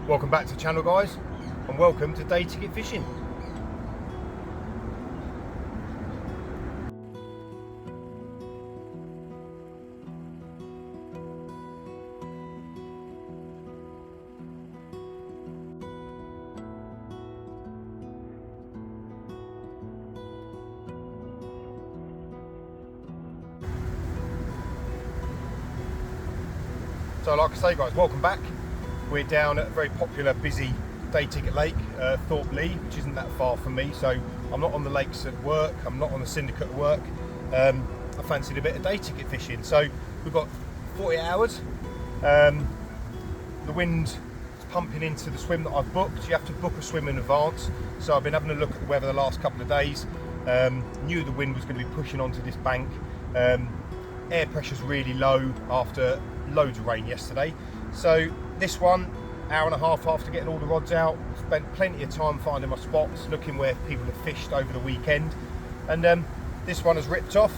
Welcome back to the channel, guys, and welcome to Day Ticket Fishing. So like I say, guys, welcome back. We're down at a very popular, busy day ticket lake, Thorpe Lea, which isn't that far from me. So I'm not on the lakes at work, I'm not on the syndicate at work. I fancied a bit of day ticket fishing. So we've got 40 hours. The wind is pumping into the swim that I've booked. You have to book a swim in advance. So I've been having a look at the weather the last couple of days. Knew the wind was going to be pushing onto this bank. Air pressure's really low after loads of rain yesterday. So this one, hour and a half after getting all the rods out, spent plenty of time finding my spots, looking where people have fished over the weekend. And this one has ripped off,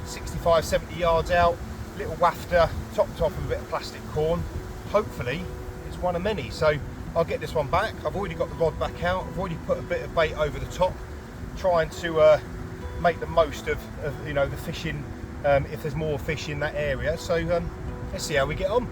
65, 70 yards out, little wafter, topped off with a bit of plastic corn. Hopefully it's one of many. So I'll get this one back. I've already got the rod back out. I've already put a bit of bait over the top, trying to make the most of the fishing, if there's more fish in that area. So let's see how we get on.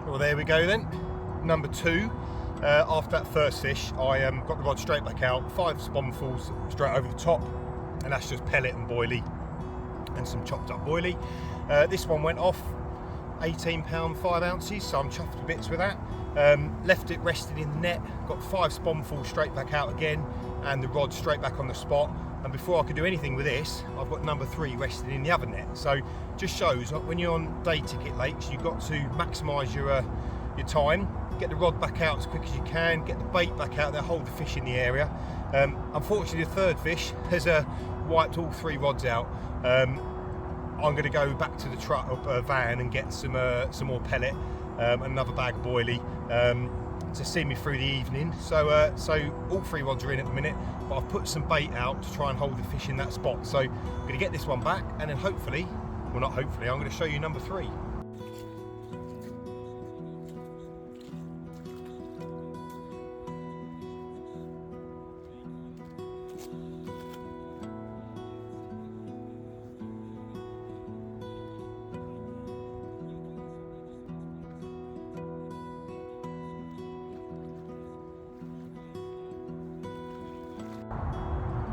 Well, there we go then, number two. After that first fish, I got the rod straight back out, 5 sponfuls straight over the top, and that's just pellet and boilie and some chopped up boilie. This one went off, 18 pound 5 ounces, so I'm chuffed to bits with that. Left it rested in the net, got 5 sponfuls straight back out again, and the rod straight back on the spot. And before I could do anything with this, I've got number 3 rested in the other net. So just shows that when you're on day ticket lakes, you've got to maximise your time, get the rod back out as quick as you can, get the bait back out there, hold the fish in the area. Unfortunately, the third fish has wiped all 3 rods out. I'm going to go back to the truck van and get some more pellet, another bag of boilie, to see me through the evening. So all 3 rods are in at the minute, but I've put some bait out to try and hold the fish in that spot. So I'm going to get this one back, and then hopefully, well, not hopefully, I'm going to show you number 3.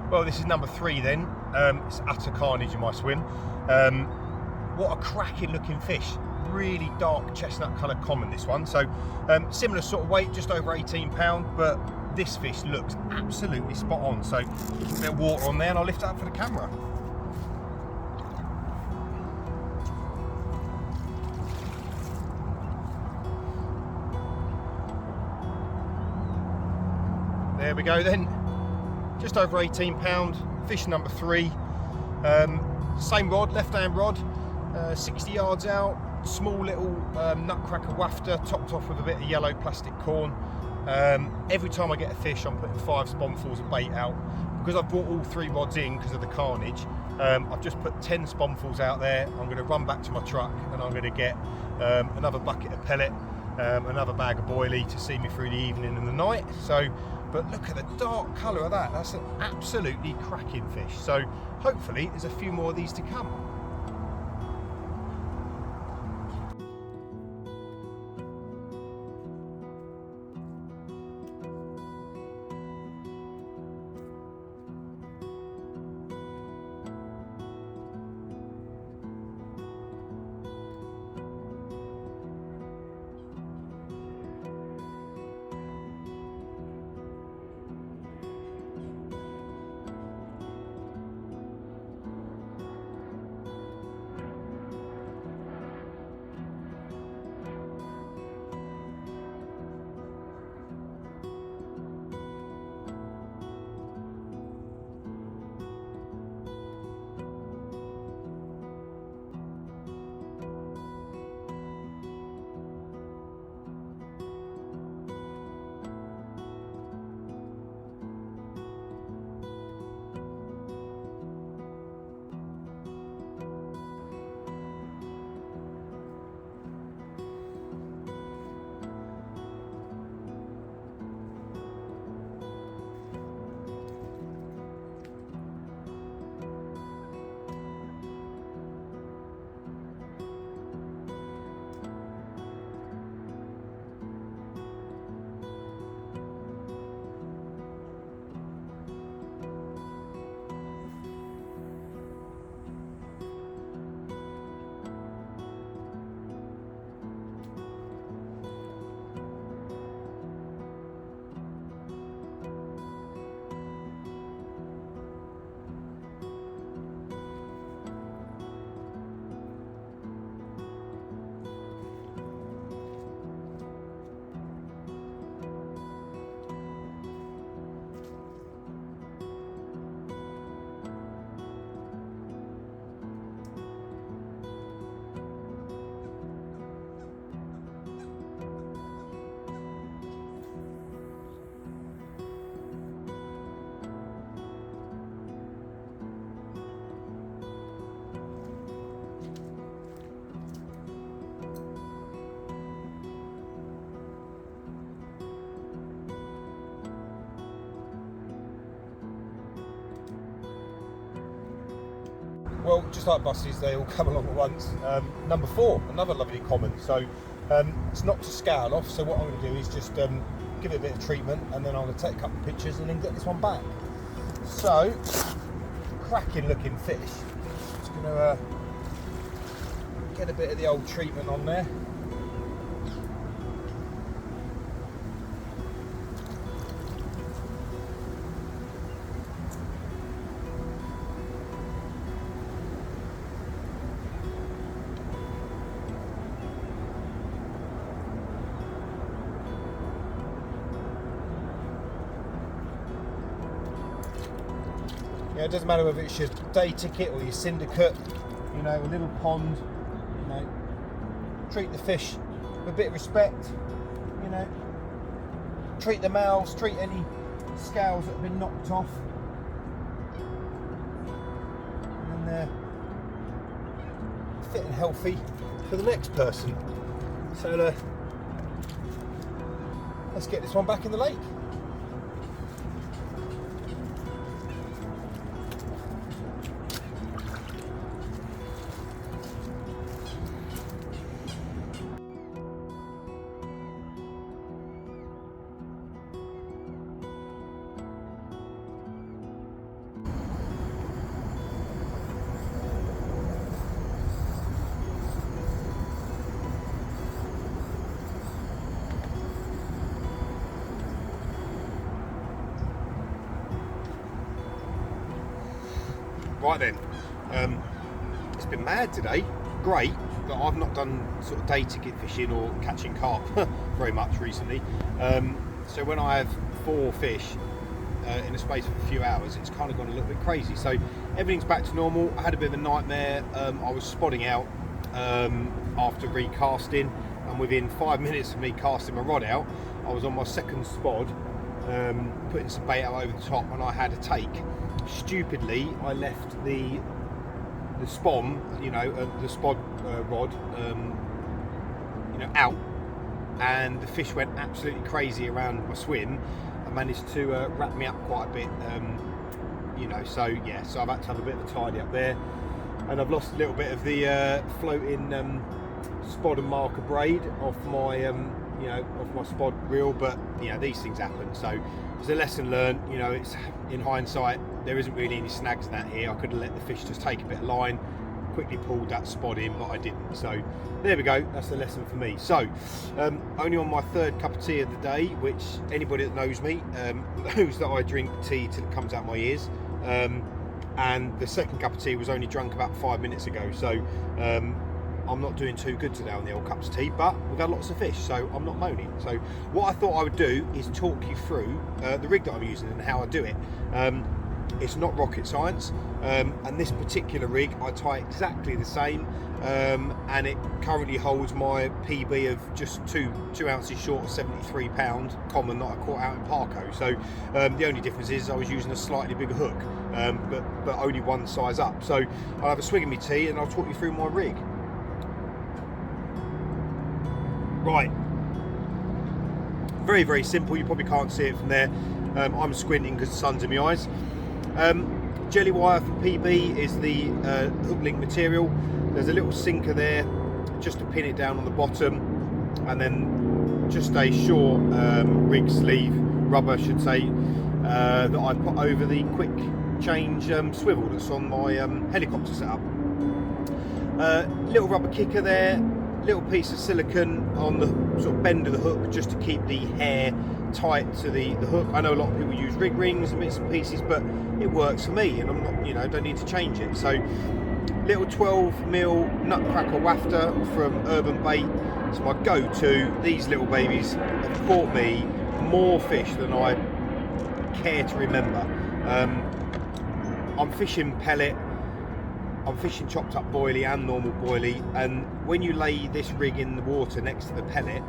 Well, this is number 3 then. It's utter carnage in my swim. What a cracking looking fish. Really dark chestnut coloured common, this one. So similar sort of weight, just over 18 pound, but this fish looks absolutely spot on. So a bit of water on there and I'll lift it up for the camera. There we go then. Just over 18 pound, fish number 3. Same rod, left hand rod. 60 yards out, small little nutcracker wafter topped off with a bit of yellow plastic corn. Every time I get a fish, I'm putting 5 sponfuls of bait out. Because I've brought all 3 rods in because of the carnage, I've just put 10 sponfuls out there. I'm going to run back to my truck and I'm going to get another bucket of pellet, another bag of boilie to see me through the evening and the night. So, but look at the dark colour of that. That's an absolutely cracking fish. So hopefully there's a few more of these to come. Well, just like buses, they all come along at once. Number 4, another lovely common. So it's not to scale off, so what I'm going to do is just give it a bit of treatment, and then I'm going to take a couple of pictures and then get this one back. So, cracking looking fish. Just going to get a bit of the old treatment on there. You know, it doesn't matter whether it's your day ticket or your syndicate, you know, a little pond, you know, treat the fish with a bit of respect, you know, treat the males, treat any scales that have been knocked off, and then they're fit and healthy for the next person. So let's get this one back in the lake. Right then, it's been mad today. Great, but I've not done sort of day ticket fishing or catching carp very much recently. So when I have 4 fish in a space of a few hours, it's kind of gone a little bit crazy. So everything's back to normal. I had a bit of a nightmare. I was spotting out after recasting, and within 5 minutes of me casting my rod out, I was on my second spod, putting some bait out over the top, and I had a take. Stupidly, I left the spom, the spod rod, out, and the fish went absolutely crazy around my swim and managed to wrap me up quite a bit. So I've had to have a bit of a tidy up there, and I've lost a little bit of the floating spod and marker braid off my off my spod reel, but these things happen. So it's a lesson learned. It's, in hindsight, there isn't really any snags in that here. I could have let the fish just take a bit of line, quickly pulled that spod in, but I didn't. So there we go, that's a lesson for me. So only on my third cup of tea of the day, which anybody that knows me knows that I drink tea till it comes out my ears, and the second cup of tea was only drunk about 5 minutes ago. So I'm not doing too good today on the old cups of tea, but we've had lots of fish, so I'm not moaning. So what I thought I would do is talk you through the rig that I'm using and how I do it. It's not rocket science, and this particular rig I tie exactly the same, and it currently holds my PB of just two ounces short of 73 pound common that I caught out in Parco. So the only difference is I was using a slightly bigger hook, but only one size up. So I'll have a swig of my tea and I'll talk you through my rig. Right, very, very simple. You probably can't see it from there. I'm squinting because the sun's in my eyes. Jelly wire for PB is the hook link material. There's a little sinker there just to pin it down on the bottom, and then just a short rig sleeve, rubber I should say, that I put over the quick change swivel that's on my helicopter setup. Little rubber kicker there, little piece of silicone on the sort of bend of the hook just to keep the hair tight to the hook. I know a lot of people use rig rings and bits and pieces, but it works for me, and I'm not, don't need to change it. So little 12mm nutcracker wafter from Urban Bait. It's my go-to. These little babies have caught me more fish than I care to remember. I'm fishing pellet, I'm fishing chopped up boilie and normal boilie, and when you lay this rig in the water next to the pellet,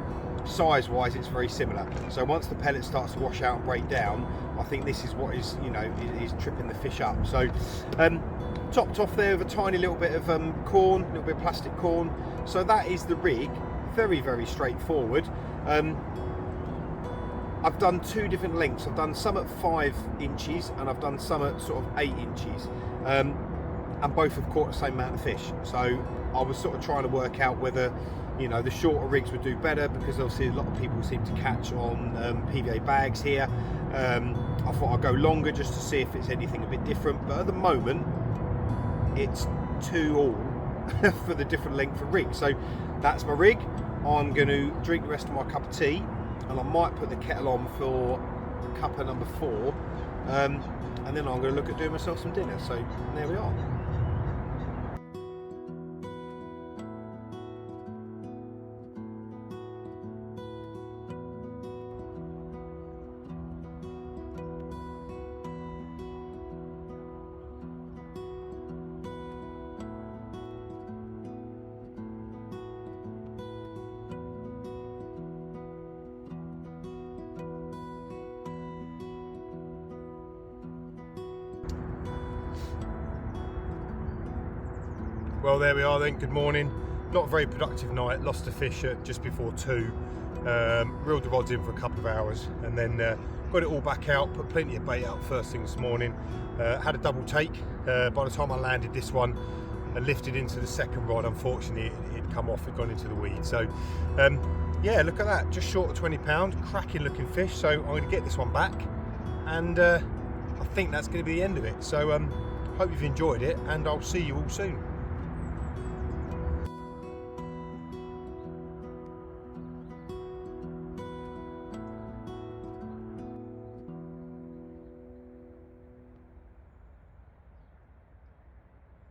size wise it's very similar. So once the pellet starts to wash out and break down, I think this is what is is tripping the fish up. So topped off there with a tiny little bit of corn, a little bit of plastic corn. So that is the rig. Very, very straightforward. I've done two different lengths. I've done some at 5 inches and I've done some at sort of 8 inches, and both have caught the same amount of fish. So I was sort of trying to work out whether the shorter rigs would do better, because obviously a lot of people seem to catch on PVA bags here. I thought I'd go longer just to see if it's anything a bit different, but at the moment it's 2 all for the different length of rig. So that's my rig. I'm going to drink the rest of my cup of tea, and I might put the kettle on for cuppa number 4, and then I'm going to look at doing myself some dinner. So there we are. Well, there we are then. Good morning. Not a very productive night. Lost a fish at just before 2. Reeled the rods in for a couple of hours, and then got it all back out. Put plenty of bait out first thing this morning. Had a double take. By the time I landed this one and lifted into the second rod, unfortunately it'd come off. It'd gone into the weed. So yeah, look at that. Just short of 20 pounds. Cracking looking fish. So I'm going to get this one back, and I think that's going to be the end of it. So hope you've enjoyed it, and I'll see you all soon.